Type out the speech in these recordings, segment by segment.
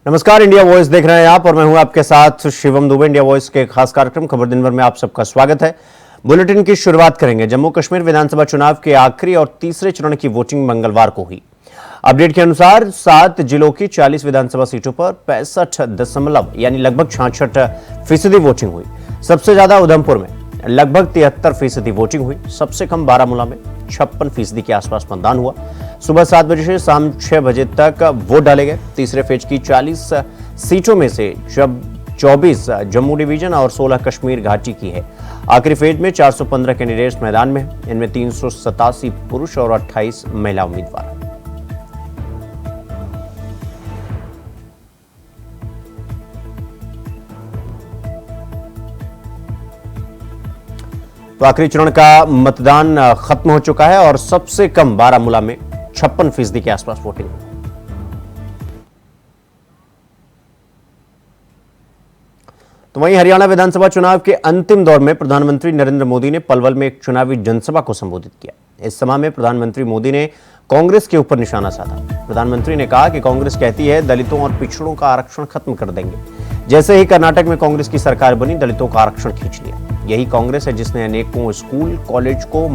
नमस्कार, India voice देख रहे हैं आप और मैं हूं आपके साथ शिवम दुबे। इंडिया वॉइस के खास कार्यक्रम खबर दिन भर में आप सबका स्वागत है। बुलेटिन की शुरुआत करेंगे। जम्मू कश्मीर विधानसभा चुनाव के आखिरी और तीसरे चरण की वोटिंग मंगलवार को हुई। अपडेट के अनुसार 7 जिलों की 40 विधानसभा सीटों पर 65 यानी लगभग 66% वोटिंग हुई। सबसे ज्यादा उधमपुर में लगभग 73% वोटिंग हुई। सबसे कम बारामूला में 56% के आसपास मतदान हुआ। सुबह 7 बजे से शाम 6 बजे तक वोट डाले गए। तीसरे फेज की 40 सीटों में से 24 जम्मू डिवीजन और 16 कश्मीर घाटी की है। आखिरी फेज में 415 कैंडिडेट्स मैदान में हैं। इनमें 387 पुरुष और 28 महिला उम्मीदवार। तो आखिरी चरण का मतदान खत्म हो चुका है और सबसे कम बारामूला में 56% के आसपास वोटिंग। तो वहीं हरियाणा विधानसभा चुनाव के अंतिम दौर में प्रधानमंत्री नरेंद्र मोदी ने पलवल में एक चुनावी जनसभा को संबोधित किया। इस सभा में प्रधानमंत्री मोदी ने कांग्रेस के ऊपर निशाना साधा। प्रधानमंत्री ने कहा कि कांग्रेस कहती है दलितों और पिछड़ों का आरक्षण खत्म कर देंगे। जैसे ही कर्नाटक में कांग्रेस की सरकार बनी, दलितों का आरक्षण खींच लिया। यही कांग्रेस है जिसने अनेकों स्कूल कॉलेज को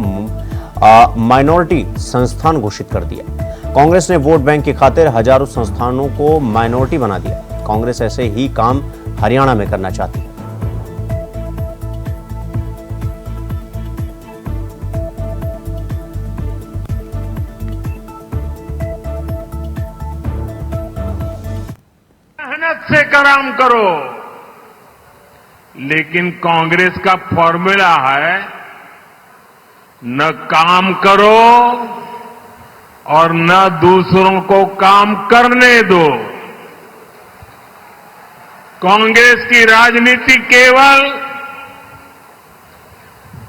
माइनॉरिटी संस्थान घोषित कर दिया। कांग्रेस ने वोट बैंक की खातिर हजारों संस्थानों को माइनॉरिटी बना दिया। कांग्रेस ऐसे ही काम हरियाणा में करना चाहती है। मेहनत से काम करो, लेकिन कांग्रेस का फॉर्मूला है न काम करो और न दूसरों को काम करने दो। कांग्रेस की राजनीति केवल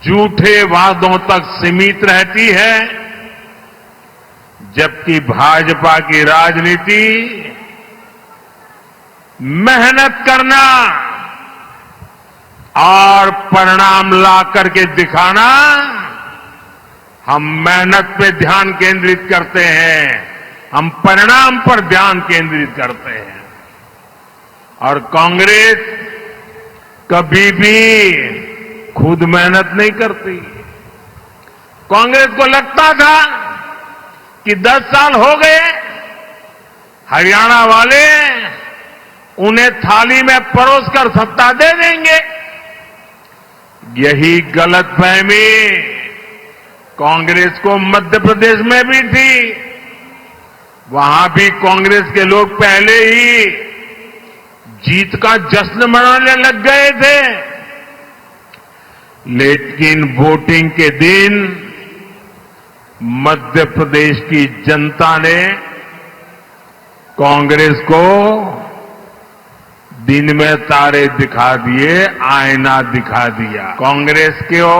झूठे वादों तक सीमित रहती है, जबकि भाजपा की राजनीति मेहनत करना और परिणाम ला करके दिखाना। हम मेहनत पे ध्यान केंद्रित करते हैं, हम परिणाम पर ध्यान केंद्रित करते हैं। और कांग्रेस कभी भी खुद मेहनत नहीं करती। कांग्रेस को लगता था कि 10 साल हो गए, हरियाणा वाले उन्हें थाली में परोसकर सत्ता दे देंगे। यही गलतफहमी कांग्रेस को मध्य प्रदेश में भी थी। वहां भी कांग्रेस के लोग पहले ही जीत का जश्न मनाने लग गए थे, लेकिन वोटिंग के दिन मध्य प्रदेश की जनता ने कांग्रेस को दिन में तारे दिखा दिए, आईना दिखा दिया। कांग्रेस को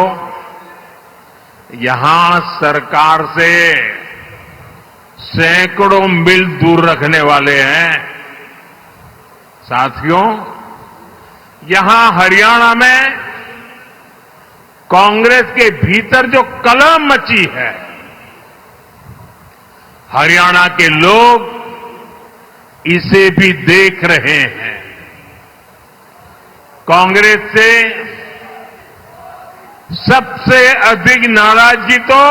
यहां सरकार से सैकड़ों मील दूर रखने वाले हैं। साथियों, यहां हरियाणा में कांग्रेस के भीतर जो कलह मची है, हरियाणा के लोग इसे भी देख रहे हैं। कांग्रेस से सबसे अधिक नाराजगी तो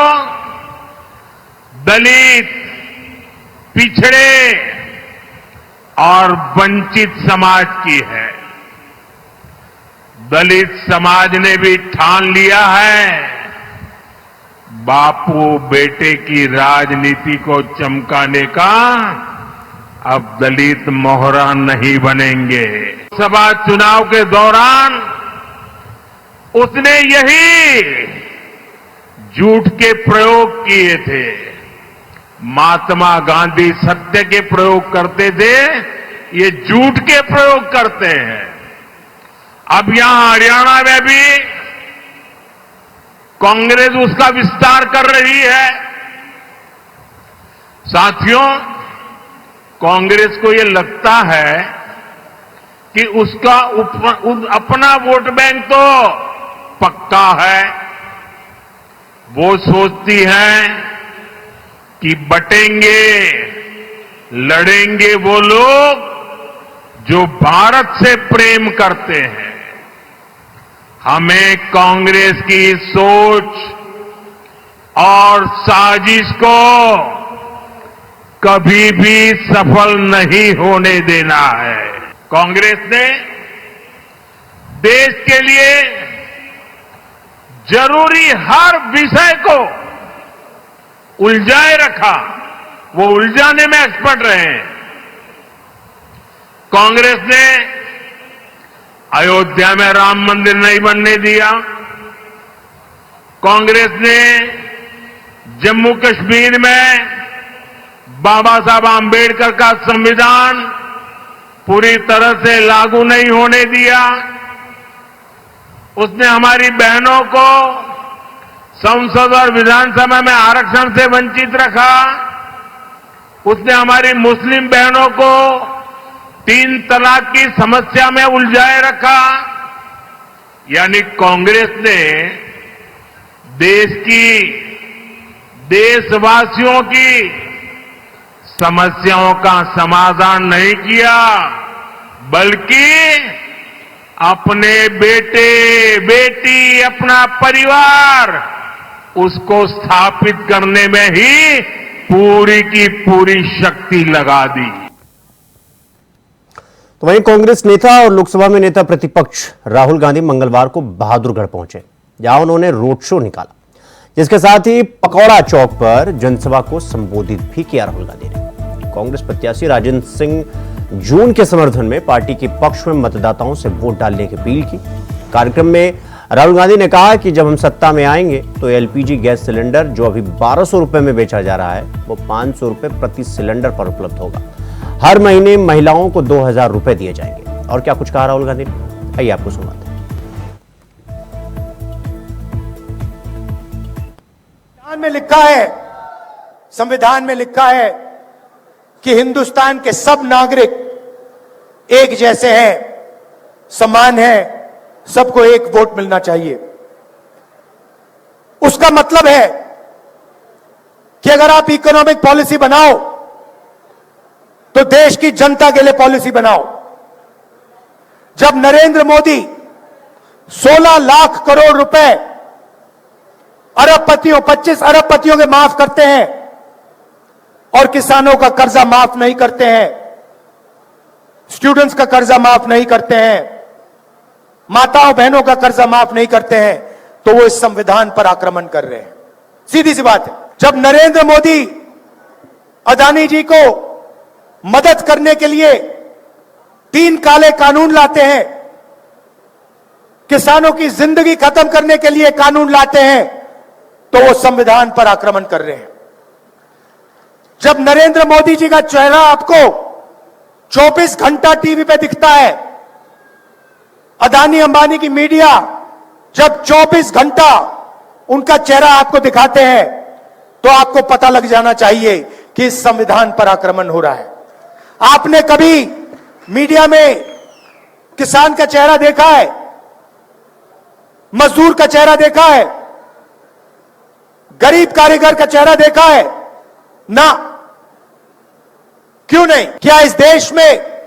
दलित, पिछड़े और वंचित समाज की है। दलित समाज ने भी ठान लिया है, बापू बेटे की राजनीति को चमकाने का अब दलित मोहरा नहीं बनेंगे। सभा चुनाव के दौरान उसने यही झूठ के प्रयोग किए थे। महात्मा गांधी सत्य के प्रयोग करते थे, ये झूठ के प्रयोग करते हैं। अब यहां हरियाणा में भी कांग्रेस उसका विस्तार कर रही है। साथियों, कांग्रेस को ये लगता है कि उसका अपना वोट बैंक तो पक्का है। वो सोचती है कि बटेंगे, लड़ेंगे वो लोग जो भारत से प्रेम करते हैं, हमें कांग्रेस की सोच और साजिश को कभी भी सफल नहीं होने देना है। कांग्रेस ने देश के लिए जरूरी हर विषय को उलझाए रखा, वो उलझाने में एक्सपर्ट रहे हैं। कांग्रेस ने अयोध्या में राम मंदिर नहीं बनने दिया। कांग्रेस ने जम्मू कश्मीर में बाबा साहब आंबेडकर का संविधान पूरी तरह से लागू नहीं होने दिया। उसने हमारी बहनों को संसद और विधानसभा में आरक्षण से वंचित रखा। उसने हमारी मुस्लिम बहनों को 3 तलाक की समस्या में उलझाए रखा। यानी कांग्रेस ने देश की, देशवासियों की समस्याओं का समाधान नहीं किया, बल्कि अपने बेटे बेटी, अपना परिवार, उसको स्थापित करने में ही पूरी की पूरी शक्ति लगा दी। तो वहीं कांग्रेस नेता और लोकसभा में नेता प्रतिपक्ष राहुल गांधी मंगलवार को बहादुरगढ़ पहुंचे, जहां उन्होंने रोड शो निकाला, जिसके साथ ही पकौड़ा चौक पर जनसभा को संबोधित भी किया। राहुल गांधी ने कांग्रेस प्रत्याशी राजेंद्र सिंह जून के समर्थन में पार्टी के पक्ष में मतदाताओं से वोट डालने की अपील की। कार्यक्रम में राहुल गांधी ने कहा कि जब हम सत्ता में आएंगे तो एलपीजी गैस सिलेंडर जो अभी 1200 रुपए में बेचा जा रहा है, वो 500 रुपए प्रति सिलेंडर पर उपलब्ध होगा। हर महीने महिलाओं को 2000 रुपए दिए जाएंगे। और क्या कुछ कहा राहुल गांधी ने, आइए आपको सुनाते हैं। संविधान में लिखा है कि हिंदुस्तान के सब नागरिक एक जैसे हैं, समान हैं, सबको एक वोट मिलना चाहिए। उसका मतलब है कि अगर आप इकोनॉमिक पॉलिसी बनाओ तो देश की जनता के लिए पॉलिसी बनाओ। जब नरेंद्र मोदी 16 लाख करोड़ रुपए अरबपतियों, 25 अरबपतियों के माफ करते हैं और किसानों का कर्जा माफ नहीं करते हैं, स्टूडेंट्स का कर्जा माफ नहीं करते हैं, माताओं बहनों का कर्जा माफ नहीं करते हैं, तो वो इस संविधान पर आक्रमण कर रहे हैं। सीधी सी बात है। जब नरेंद्र मोदी अदानी जी को मदद करने के लिए 3 काले कानून लाते हैं, किसानों की जिंदगी खत्म करने के लिए कानून लाते हैं, तो वो संविधान पर आक्रमण कर रहे हैं। जब नरेंद्र मोदी जी का चेहरा आपको 24 घंटा टीवी पे दिखता है, अदानी अंबानी की मीडिया जब 24 घंटा उनका चेहरा आपको दिखाते हैं, तो आपको पता लग जाना चाहिए कि इस संविधान पर आक्रमण हो रहा है। आपने कभी मीडिया में किसान का चेहरा देखा है, मजदूर का चेहरा देखा है, गरीब कारीगर का चेहरा देखा है? ना। क्यों नहीं? क्या इस देश में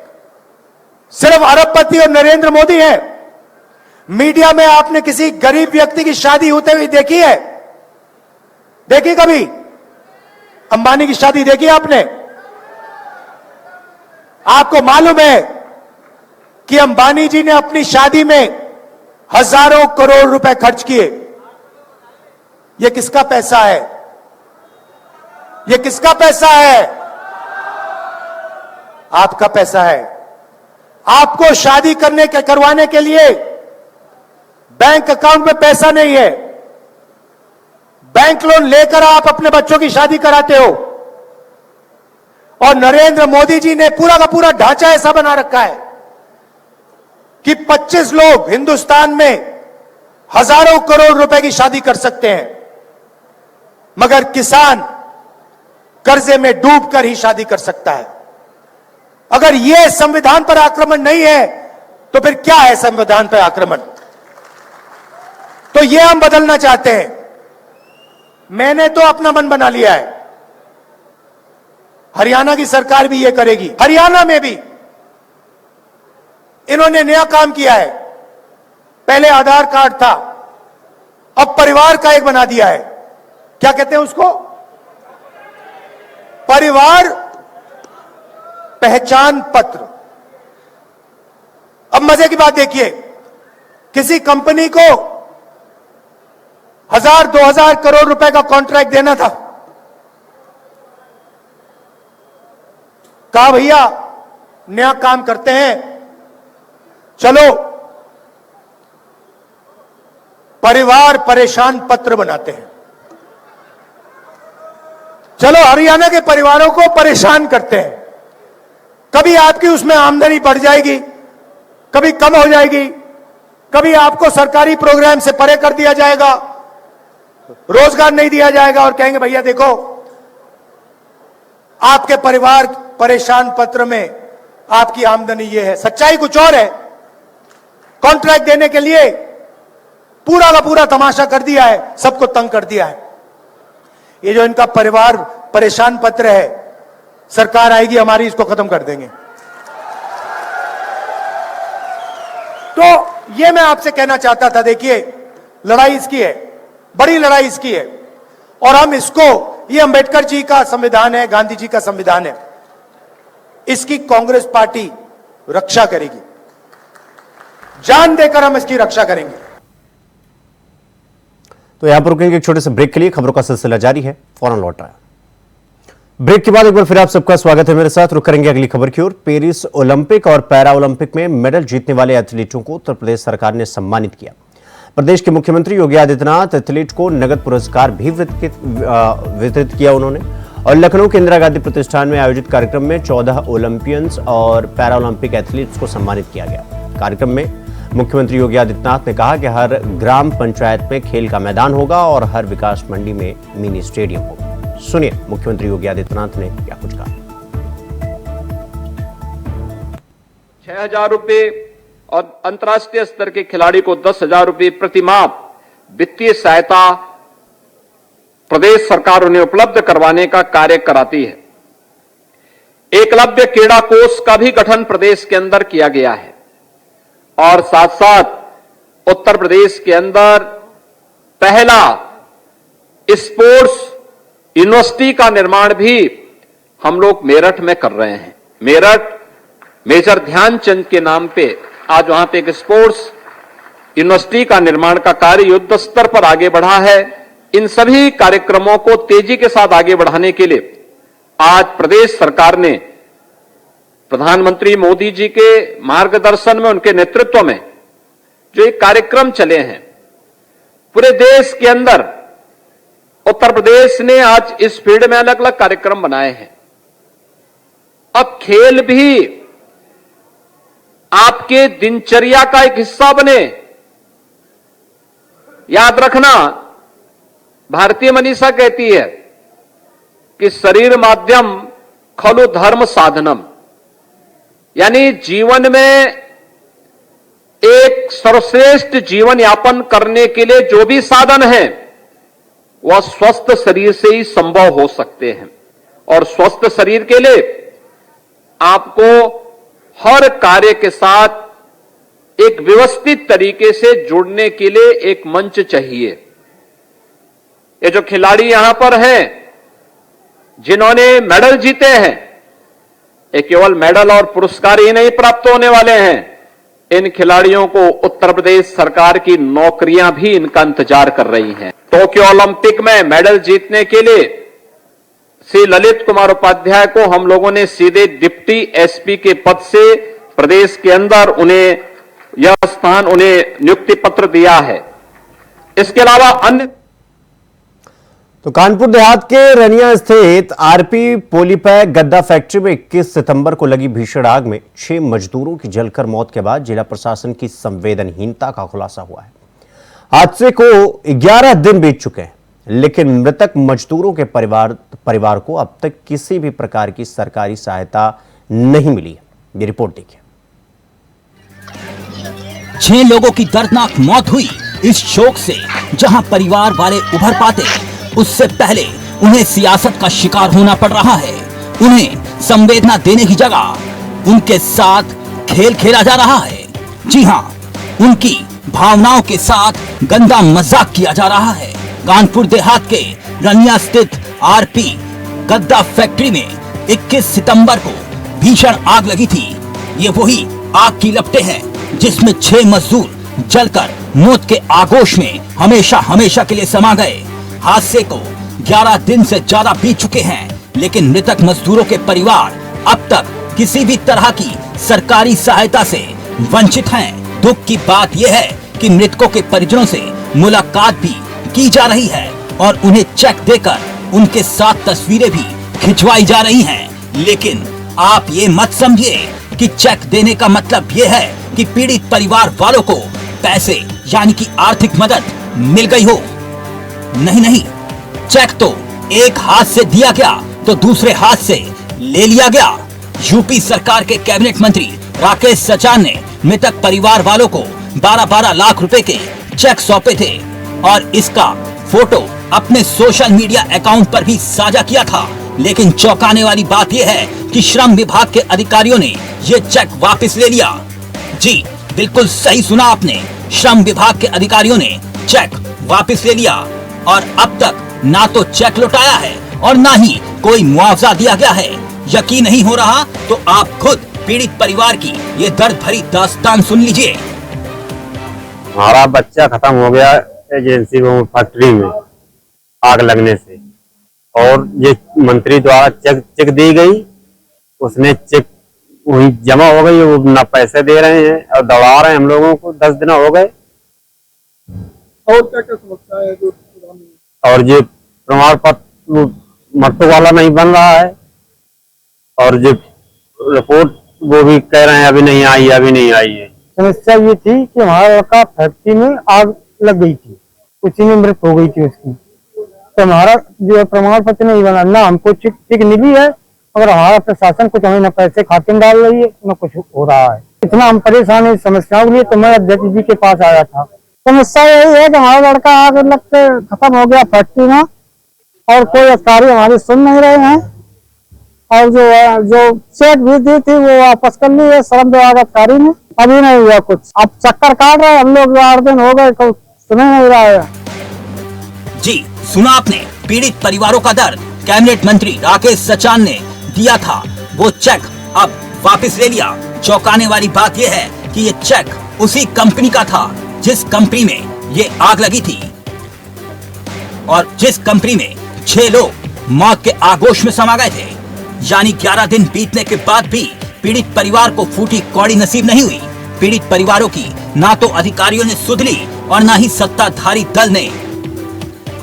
सिर्फ अरबपति और नरेंद्र मोदी है? मीडिया में आपने किसी गरीब व्यक्ति की शादी होते हुए देखी है? देखी कभी? अंबानी की शादी देखी आपने? आपको मालूम है कि अंबानी जी ने अपनी शादी में हजारों करोड़ रुपए खर्च किए। यह किसका पैसा है? यह किसका पैसा है? आपका पैसा है। आपको शादी करवाने के लिए बैंक अकाउंट में पैसा नहीं है, बैंक लोन लेकर आप अपने बच्चों की शादी कराते हो। और नरेंद्र मोदी जी ने पूरा का पूरा ढांचा ऐसा बना रखा है कि 25 लोग हिंदुस्तान में हजारों करोड़ रुपए की शादी कर सकते हैं, मगर किसान कर्जे में डूबकर ही शादी कर सकता है। अगर यह संविधान पर आक्रमण नहीं है, तो फिर क्या है संविधान पर आक्रमण? तो यह हम बदलना चाहते हैं। मैंने तो अपना मन बना लिया है, हरियाणा की सरकार भी यह करेगी। हरियाणा में भी इन्होंने नया काम किया है। पहले आधार कार्ड था, अब परिवार का एक बना दिया है। क्या कहते हैं उसको? परिवार पहचान पत्र। अब मजे की बात देखिए, किसी कंपनी को 1000-2000 करोड़ रुपए का कॉन्ट्रैक्ट देना था। कहा भैया नया काम करते हैं, चलो परिवार परेशान पत्र बनाते हैं। चलो हरियाणा के परिवारों को परेशान करते हैं। कभी आपकी उसमें आमदनी बढ़ जाएगी, कभी कम हो जाएगी, कभी आपको सरकारी प्रोग्राम से परे कर दिया जाएगा, रोजगार नहीं दिया जाएगा और कहेंगे भैया देखो आपके परिवार परेशान पत्र में आपकी आमदनी ये है। सच्चाई कुछ और है। कॉन्ट्रैक्ट देने के लिए पूरा का पूरा तमाशा कर दिया है, सबको तंग कर दिया है। ये जो इनका परिवार परेशान पत्र है, सरकार आएगी हमारी, इसको खत्म कर देंगे। तो ये मैं आपसे कहना चाहता था, देखिए लड़ाई इसकी है, बड़ी लड़ाई इसकी है, और हम इसको, ये अंबेडकर जी का संविधान है, गांधी जी का संविधान है, इसकी कांग्रेस पार्टी रक्षा करेगी। जान देकर हम इसकी रक्षा करेंगे। तो यहां पर रुकेंगे एक छोटे से ब्रेक के लिए। खबरों का सिलसिला जारी है, फौरन लौट आए। ब्रेक के बाद एक बार फिर आप सबका स्वागत है मेरे साथ। रुक करेंगे अगली खबर की ओर। पेरिस ओलंपिक और पैरा ओलंपिक में मेडल जीतने वाले एथलीटों को उत्तर प्रदेश सरकार ने सम्मानित किया। प्रदेश के मुख्यमंत्री योगी आदित्यनाथ एथलीट को नगद पुरस्कार भी वितरित किया उन्होंने। और लखनऊ के इंदिरा गांधी प्रतिष्ठान में आयोजित कार्यक्रम में 14 ओलंपियंस और पैरा ओलंपिक एथलीट्स को सम्मानित किया गया। कार्यक्रम में मुख्यमंत्री योगी आदित्यनाथ ने कहा कि हर ग्राम पंचायत में खेल का मैदान होगा और हर विकास मंडी में मिनी स्टेडियम होगा। सुनिए मुख्यमंत्री योगी आदित्यनाथ ने क्या कुछ कहा। 6,000 रुपए और अंतर्राष्ट्रीय स्तर के खिलाड़ी को 10,000 रुपए प्रति माह वित्तीय सहायता प्रदेश सरकार उन्हें उपलब्ध करवाने का कार्य कराती है। एकलव्य क्रीड़ा कोष का भी गठन प्रदेश के अंदर किया गया है और साथ साथ उत्तर प्रदेश के अंदर पहला स्पोर्ट्स यूनिवर्सिटी का निर्माण भी हम लोग मेरठ में कर रहे हैं। मेरठ मेजर ध्यानचंद के नाम पे आज वहां पे एक स्पोर्ट्स यूनिवर्सिटी का निर्माण का कार्य युद्ध स्तर पर आगे बढ़ा है। इन सभी कार्यक्रमों को तेजी के साथ आगे बढ़ाने के लिए आज प्रदेश सरकार ने प्रधानमंत्री मोदी जी के मार्गदर्शन में, उनके नेतृत्व में जो एक कार्यक्रम चले हैं पूरे देश के अंदर, उत्तर प्रदेश ने आज इस फील्ड में अलग अलग कार्यक्रम बनाए हैं। अब खेल भी आपके दिनचर्या का एक हिस्सा बने। याद रखना, भारतीय मनीषा कहती है कि शरीर माध्यम खलु धर्म साधनम, यानी जीवन में एक सर्वश्रेष्ठ जीवन यापन करने के लिए जो भी साधन है वह स्वस्थ शरीर से ही संभव हो सकते हैं। और स्वस्थ शरीर के लिए आपको हर कार्य के साथ एक व्यवस्थित तरीके से जुड़ने के लिए एक मंच चाहिए। ये जो खिलाड़ी यहां पर हैं जिन्होंने मेडल जीते हैं, ये केवल मेडल और पुरस्कार ही नहीं प्राप्त होने वाले हैं, इन खिलाड़ियों को उत्तर प्रदेश सरकार की नौकरियां भी इनका इंतजार कर रही हैं। टोक्यो ओलंपिक में मेडल जीतने के लिए श्री ललित कुमार उपाध्याय को हम लोगों ने सीधे डिप्टी एसपी के पद से प्रदेश के अंदर उन्हें यह स्थान, उन्हें नियुक्ति पत्र दिया है। इसके अलावा अन्य तो कानपुर देहात के रनिया स्थित आरपी पोलीपैक गद्दा फैक्ट्री में 21 सितंबर को लगी भीषण आग में 6 मजदूरों की जलकर मौत के बाद जिला प्रशासन की संवेदनहीनता का खुलासा हुआ है। हादसे को 11 दिन बीत चुके हैं, लेकिन मृतक मजदूरों के परिवार को अब तक किसी भी प्रकार की सरकारी सहायता नहीं मिली है। ये रिपोर्ट देखिए। 6 लोगों की दर्दनाक मौत हुई इस शोक से जहां परिवार वाले उभर पाते, उससे पहले उन्हें सियासत का शिकार होना पड़ रहा है। उन्हें संवेदना देने की जगह उनके साथ खेल खेला जा रहा है। जी हाँ, उनकी भावनाओं के साथ गंदा मजाक किया जा रहा है। कानपुर देहात के रनिया स्थित आरपी गद्दा फैक्ट्री में 21 सितंबर को भीषण आग लगी थी। ये वही आग की लपटें हैं जिसमें 6 मजदूर जलकर मौत के आगोश में हमेशा हमेशा के लिए समा गए। हादसे को 11 दिन से ज्यादा बीत चुके हैं, लेकिन मृतक मजदूरों के परिवार अब तक किसी भी तरह की सरकारी सहायता से वंचित हैं। दुख की बात यह है कि मृतकों के परिजनों से मुलाकात भी की जा रही है और उन्हें चेक देकर उनके साथ तस्वीरें भी खिंचवाई जा रही हैं। लेकिन आप ये मत समझिए कि चेक देने का मतलब ये है कि पीड़ित परिवार वालों को पैसे यानी कि आर्थिक मदद मिल गई हो। नहीं नहीं, चेक तो एक हाथ से दिया गया तो दूसरे हाथ से ले लिया गया। यूपी सरकार के कैबिनेट मंत्री राकेश सचान ने मृतक परिवार वालों को 12-12 लाख रुपए के चेक सौंपे थे और इसका फोटो अपने सोशल मीडिया अकाउंट पर भी साझा किया था। लेकिन चौंकाने वाली बात यह है कि श्रम विभाग के अधिकारियों ने ये चेक वापस ले लिया। जी बिल्कुल सही सुना आपने, श्रम विभाग के अधिकारियों ने चेक वापस ले लिया और अब तक ना तो चेक लौटाया है और ना ही कोई मुआवजा दिया गया है। यकीन नहीं हो रहा तो आप खुद पीड़ित परिवार की ये दर्द भरी दास्तान सुन लीजिए। हमारा बच्चा खत्म हो गया एजेंसी में, फैक्ट्री में आग लगने से, और ये मंत्री द्वारा चेक दी गई, उसने चेक वही जमा हो गई, वो ना पैसे दे रहे हैं और दौड़ा रहे हैं हम लोगों को। 10 दिन हो गए। और क्या क्या समस्या है जो? और ये प्रमाण पत्र मट्टू वाला नहीं बन रहा है और जो रिपोर्ट वो भी कह रहे हैं अभी नहीं आई है। समस्या ये थी कि हमारा लड़का फैक्ट्री में आग लग गई थी, उसी में मृत हो गई थी उसकी, तो हमारा जो प्रमाण पत्र नहीं बना, ना हमको चेक मिली है और हमारा प्रशासन कुछ हमें न पैसे खाते में डाल रही है न कुछ हो रहा है। इतना हम परेशान है समस्याओं के लिए, तो मैं अध्यक्ष जी के पास आया था। समस्या यही है कि हमारा लड़का आग लग के खत्म हो गया फैक्ट्री में और कोई अधिकारी हमारी सुन नहीं रहे हैं, और जो चेक भी दी थी वो वापस कर ली है श्रम विभाग अधिकारी ने, अभी नहीं हुआ कुछ। अब चक्कर काट रहे हम लोग, 8 दिन हो गए, कोई सुन नहीं रहा है। जी सुना आपने पीड़ित परिवारों का दर्द। कैबिनेट मंत्री राकेश सचान ने दिया था वो चेक अब वापस ले लिया। चौंकाने वाली बात यह है कि ये चेक उसी कंपनी का था जिस कंपनी में ये आग लगी थी और जिस कंपनी में 6 लोग मौत के आगोश में समा गए थे। यानी 11 दिन बीतने के बाद भी पीड़ित परिवार को फूटी कौड़ी नसीब नहीं हुई। पीड़ित परिवारों की ना तो अधिकारियों ने सुध ली और ना ही सत्ताधारी दल ने।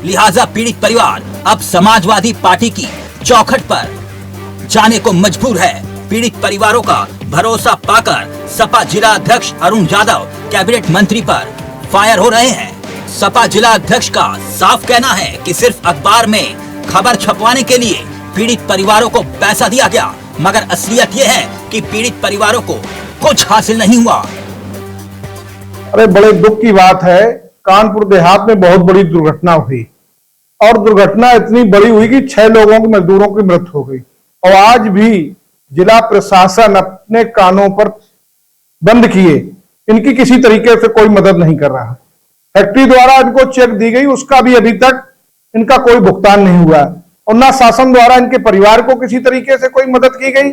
लिहाजा पीड़ित परिवार अब समाजवादी पार्टी की चौखट पर जाने को मजबूर है। पीड़ित परिवारों का भरोसा पाकर सपा जिला अध्यक्ष अरुण यादव कैबिनेट मंत्री पर फायर हो रहे हैं। सपा जिला अध्यक्ष का साफ कहना है कि सिर्फ अखबार में खबर छपवाने के लिए पीड़ित परिवारों को पैसा दिया गया, मगर असलियत यह है कि पीड़ित परिवारों को कुछ हासिल नहीं हुआ। अरे बड़े दुख की बात है, कानपुर देहात में बहुत बड़ी दुर्घटना हुई और दुर्घटना इतनी बड़ी हुई कि 6 लोगों की मजदूरों की मृत्यु हो गई और आज भी जिला प्रशासन अपने कानों पर बंद किए इनकी किसी तरीके से कोई मदद नहीं कर रहा। फैक्ट्री द्वारा इनको चेक दी गई, उसका भी अभी तक इनका कोई भुगतान नहीं हुआ और ना शासन द्वारा इनके परिवार को किसी तरीके से कोई मदद की गई।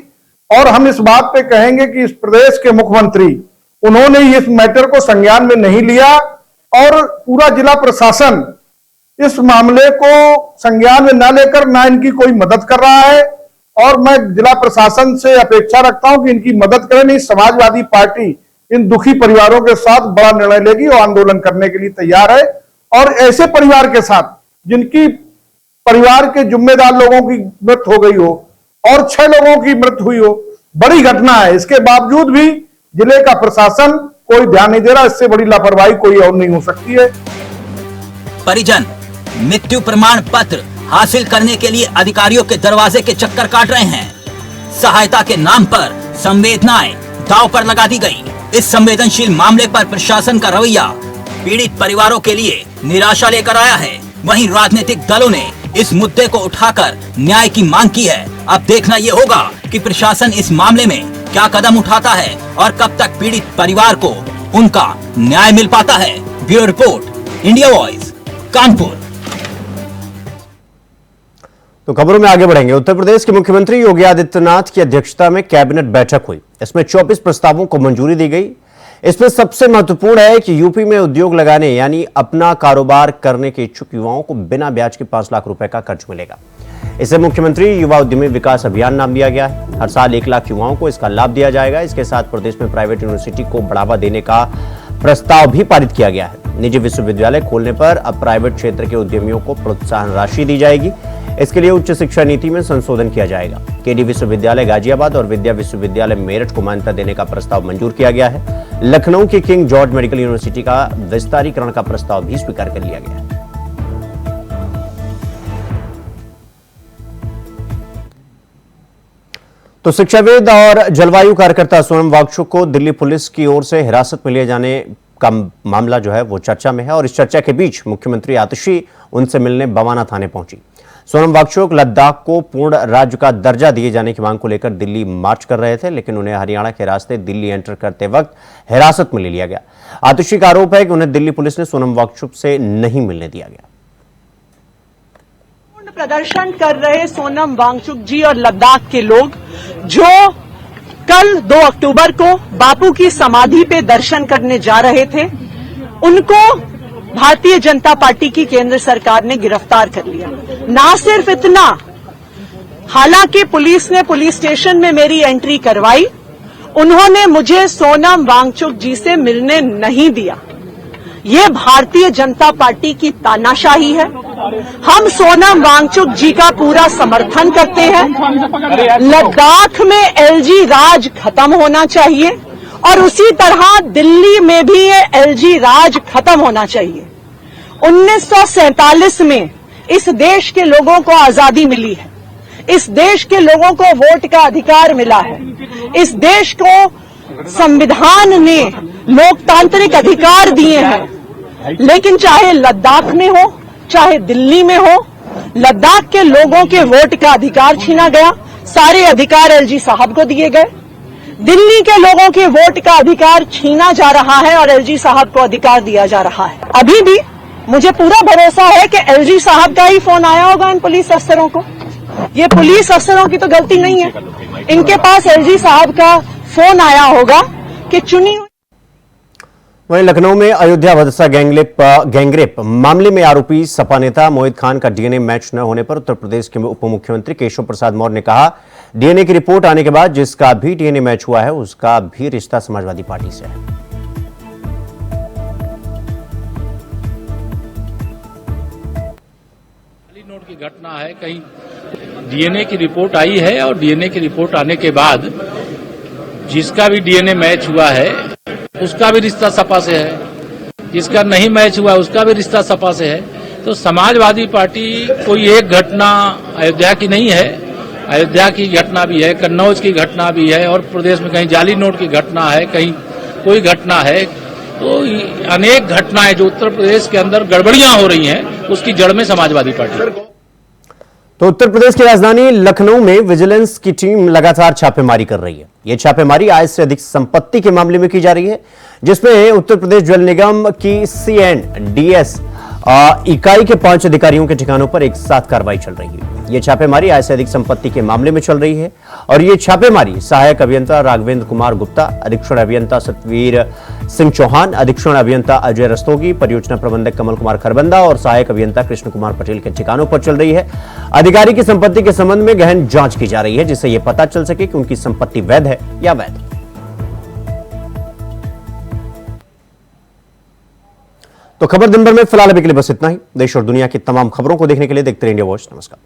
और हम इस बात पे कहेंगे कि इस प्रदेश के मुख्यमंत्री उन्होंने इस मैटर को संज्ञान में नहीं लिया और पूरा जिला प्रशासन इस मामले को संज्ञान में न लेकर ना इनकी कोई मदद कर रहा है। और मैं जिला प्रशासन से अपेक्षा रखता हूं कि इनकी मदद करें। नहीं, समाजवादी पार्टी इन दुखी परिवारों के साथ बड़ा निर्णय लेगी और आंदोलन करने के लिए तैयार है। और ऐसे परिवार के साथ जिनकी परिवार के जिम्मेदार लोगों की मृत्यु हो गई हो और 6 लोगों की मृत्यु हुई हो, बड़ी घटना है। इसके बावजूद भी जिले का प्रशासन कोई ध्यान नहीं दे रहा। इससे बड़ी लापरवाही कोई और नहीं हो सकती है। परिजन मृत्यु प्रमाण पत्र हासिल करने के लिए अधिकारियों के दरवाजे के चक्कर काट रहे हैं। सहायता के नाम पर संवेदनाएं दांव पर लगा दी गई। इस संवेदनशील मामले पर प्रशासन का रवैया पीड़ित परिवारों के लिए निराशा लेकर आया है। वहीं राजनीतिक दलों ने इस मुद्दे को उठाकर न्याय की मांग की है। अब देखना ये होगा कि प्रशासन इस मामले में क्या कदम उठाता है और कब तक पीड़ित परिवार को उनका न्याय मिल पाता है। Bureau report, India voice, Kanpur. तो खबरों में आगे बढ़ेंगे। उत्तर प्रदेश के मुख्यमंत्री योगी आदित्यनाथ की अध्यक्षता में कैबिनेट बैठक हुई। इसमें 24 प्रस्तावों को मंजूरी दी गई। इसमें सबसे महत्वपूर्ण है कि यूपी में उद्योग लगाने यानी अपना कारोबार करने के इच्छुक युवाओं को बिना ब्याज के 5 लाख रुपए का कर्ज मिलेगा। इसे मुख्यमंत्री युवा उद्यमी विकास अभियान नाम दिया गया है। हर साल 1 लाख युवाओं को इसका लाभ दिया जाएगा। इसके साथ प्रदेश में प्राइवेट यूनिवर्सिटी को बढ़ावा देने का प्रस्ताव भी पारित किया गया है। निजी विश्वविद्यालय खोलने पर अब प्राइवेट क्षेत्र के उद्यमियों को प्रोत्साहन राशि दी जाएगी। इसके लिए उच्च शिक्षा नीति में संशोधन किया जाएगा। केडी विश्वविद्यालय गाजियाबाद और विद्या विश्वविद्यालय मेरठ को मान्यता देने का प्रस्ताव मंजूर किया गया है। लखनऊ की किंग जॉर्ज मेडिकल यूनिवर्सिटी का विस्तारीकरण का प्रस्ताव भी स्वीकार कर लिया गया है। तो शिक्षाविद और जलवायु कार्यकर्ता सोनम वांगचुक को दिल्ली पुलिस की ओर से हिरासत में लिए जाने का मामला जो है वो चर्चा में है और इस चर्चा के बीच मुख्यमंत्री आतिशी उनसे मिलने बवाना थाने पहुंची। सोनम वांगचुक लद्दाख को पूर्ण राज्य का दर्जा दिए जाने की मांग को लेकर दिल्ली मार्च कर रहे थे, लेकिन उन्हें हरियाणा के रास्ते दिल्ली एंटर करते वक्त हिरासत में ले लिया गया। आतिशी का आरोप है कि उन्हें दिल्ली पुलिस ने सोनम वांगचुक से नहीं मिलने दिया गया। प्रदर्शन कर रहे सोनम वांगचुक जी और लद्दाख के लोग जो कल 2 अक्टूबर को बापू की समाधि पे दर्शन करने जा रहे थे, उनको भारतीय जनता पार्टी की केंद्र सरकार ने गिरफ्तार कर लिया। ना सिर्फ इतना, हालांकि पुलिस ने पुलिस स्टेशन में मेरी एंट्री करवाई, उन्होंने मुझे सोनम वांगचुक जी से मिलने नहीं दिया। ये भारतीय जनता पार्टी की तानाशाही है। हम सोनम वांगचुक जी का पूरा समर्थन करते हैं। लद्दाख में एलजी राज खत्म होना चाहिए और उसी तरह दिल्ली में भी ये एलजी राज खत्म होना चाहिए। 1947 में इस देश के लोगों को आजादी मिली है। इस देश के लोगों को वोट का अधिकार मिला है। इस देश को संविधान ने लोकतांत्रिक अधिकार दिए हैं। लेकिन चाहे लद्दाख में हो चाहे दिल्ली में हो, लद्दाख के लोगों के वोट का अधिकार छीना गया। सारे अधिकार एलजी साहब को दिए गए। दिल्ली के लोगों के वोट का अधिकार छीना जा रहा है और एलजी साहब को अधिकार दिया जा रहा है। अभी भी मुझे पूरा भरोसा है कि एलजी साहब का ही फोन आया होगा इन पुलिस अफसरों को। ये पुलिस अफसरों की तो गलती नहीं है, इनके पास एलजी साहब का फोन आया होगा कि चुनी। वहीं लखनऊ में अयोध्या भदसा गैंगरेप मामले में आरोपी सपा नेता मोहित खान का डीएनए मैच न होने पर उत्तर प्रदेश के उप मुख्यमंत्री केशव प्रसाद मौर्य ने कहा, डीएनए की रिपोर्ट आने के बाद जिसका भी डीएनए मैच हुआ है उसका भी रिश्ता समाजवादी पार्टी से है। नोट की घटना है, कहीं डीएनए की रिपोर्ट आई है और डीएनए की रिपोर्ट आने के बाद जिसका भी डीएनए मैच हुआ है उसका भी रिश्ता सपा से है, जिसका नहीं मैच हुआ उसका भी रिश्ता सपा से है। तो समाजवादी पार्टी कोई एक घटना अयोध्या की नहीं है, अयोध्या की घटना भी है, कन्नौज की घटना भी है और प्रदेश में कहीं जाली नोट की घटना है, कहीं कोई घटना है। तो अनेक घटनाएं जो उत्तर प्रदेश के अंदर गड़बड़ियां हो रही हैं उसकी जड़ में समाजवादी पार्टी। तो उत्तर प्रदेश की राजधानी लखनऊ में विजिलेंस की टीम लगातार छापेमारी कर रही है। यह छापेमारी आय से अधिक संपत्ति के मामले में की जा रही है, जिसमें उत्तर प्रदेश जल निगम की CNDS इकाई के 5 अधिकारियों के ठिकानों पर एक साथ कार्रवाई चल रही है। यह छापेमारी आय से अधिक संपत्ति के मामले में चल रही है और यह छापेमारी सहायक अभियंता राघवेंद्र कुमार गुप्ता, अधीक्षण अभियंता सतवीर सिंह चौहान, अधीक्षण अभियंता अजय रस्तोगी, परियोजना प्रबंधक कमल कुमार खरबंदा और सहायक अभियंता कृष्ण कुमार पटेल के ठिकानों पर चल रही है। अधिकारी की संपत्ति के संबंध में गहन जांच की जा रही है, जिससे यह पता चल सके कि उनकी संपत्ति वैध है या वैध। तो खबर दिन भर में फिलहाल अभी के लिए बस इतना ही। देश और दुनिया की तमाम खबरों को देखने के लिए देखते रहिए इंडिया वॉच। नमस्कार।